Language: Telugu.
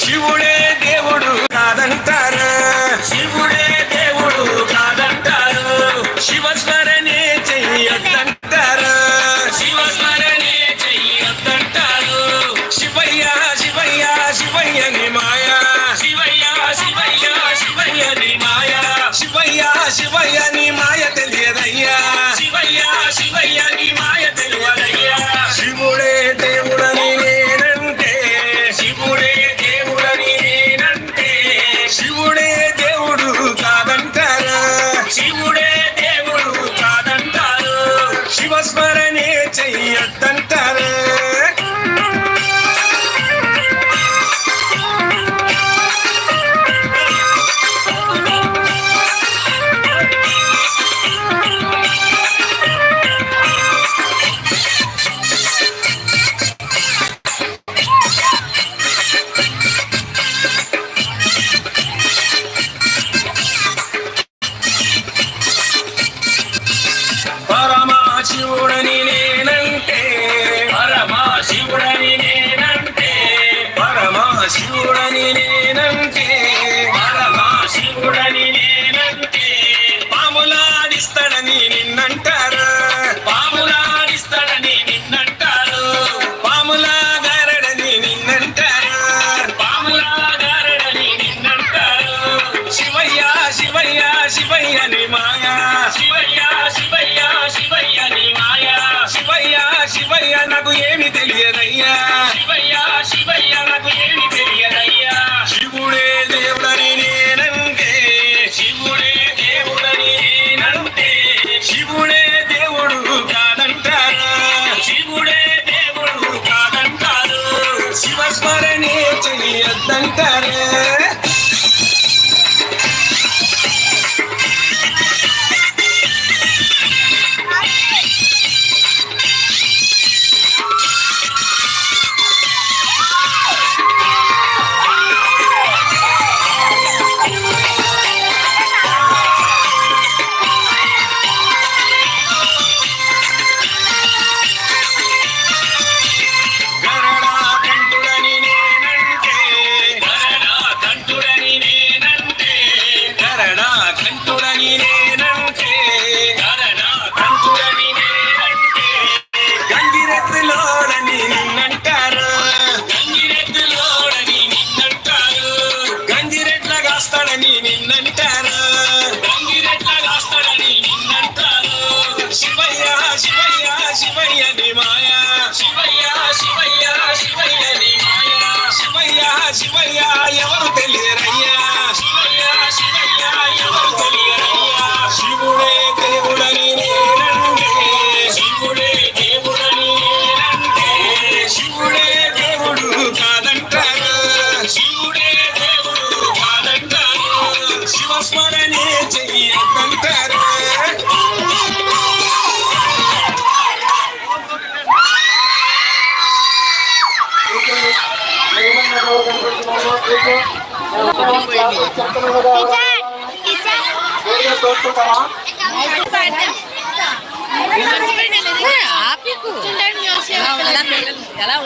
శివుడే దేవుడు కాదంటారు, శివుడే దేవుడు కాదంటారు, శివస్మరణే చెయ్యొద్దంటారు, శివస్మరణే చెయ్యొద్దంటారు. శివయ్య శివయ్య శివయ్యని మాయా, శివయ్య శివయ్య శివయ్యని మాయా, శివయ్య శివయ్యని మాయ తెలియదయ్యా, శివయ్య శివయ్యని మాయ తెలియదయ్యా. శివుడే దేవుడని నేనంటే, శివుడే దేవుడని నేనంటే, శివుడే దేవుడు కాదంటారు, శివుడే దేవుడు కాదంటారు, శివస్మరణే చెయ్యొద్దంటారు. పరమశివుడని నేనంటే, పరమశివుడని నేనంటే, పరమశివుడని నేనంటే, పరమశివుడని నేనంటే, పాములాడిస్తాడని నిన్నంటారు, పాములాడిస్తాడని నిన్నంటారు, పాములాగారడని నిన్నంటారు, పాములాగారడని నిన్నంటారు. శివయ్య శివయ్య శివయ్యని మాయా, శివయ్య శివయ్య శివయ్యని మాయా, శివయ్య శివయ్య నాకు ఏమి తెలియదయ్యా, శివయ్య శివయ్య నాకు ఏమి తెలియదయ్యా. శివుడే దేవుడని నేనంటే, శివుడే దేవుడని నేనంటే, శివుడే దేవుడు కాదంటారు, శివుడే దేవుడు కాదంటారు, శివస్మరణే చెయ్యొద్దంటారు. గంగిరెద్దులోడని నిన్నంటారు, గంగిరెద్దులోడని నిన్నంటారు, గంగిరెడ్ల కాస్తాడని నిన్నంటారు, గంగిరెడ్ల కాస్తాడని నిన్నంటారు. శివయ్య శివయ్య శివయ్యని మాయా, శివయ్య శివయ్య శివయ్యని మాయా, శివయ్య శివయ్య ఎవరు తెలియరయ్యా, శివయ్య శివయ్య ఎవరు తెలియరయ్యా. శివుడే దేవుడని నేనంటే, శివుడే దేవుడని నేనంటే, శివుడే దేవుడు కాదంటారు, శివుడే దేవుడు కాదంటారు, శివస్మరణే చెయ్యొద్దంటారు. ఎలా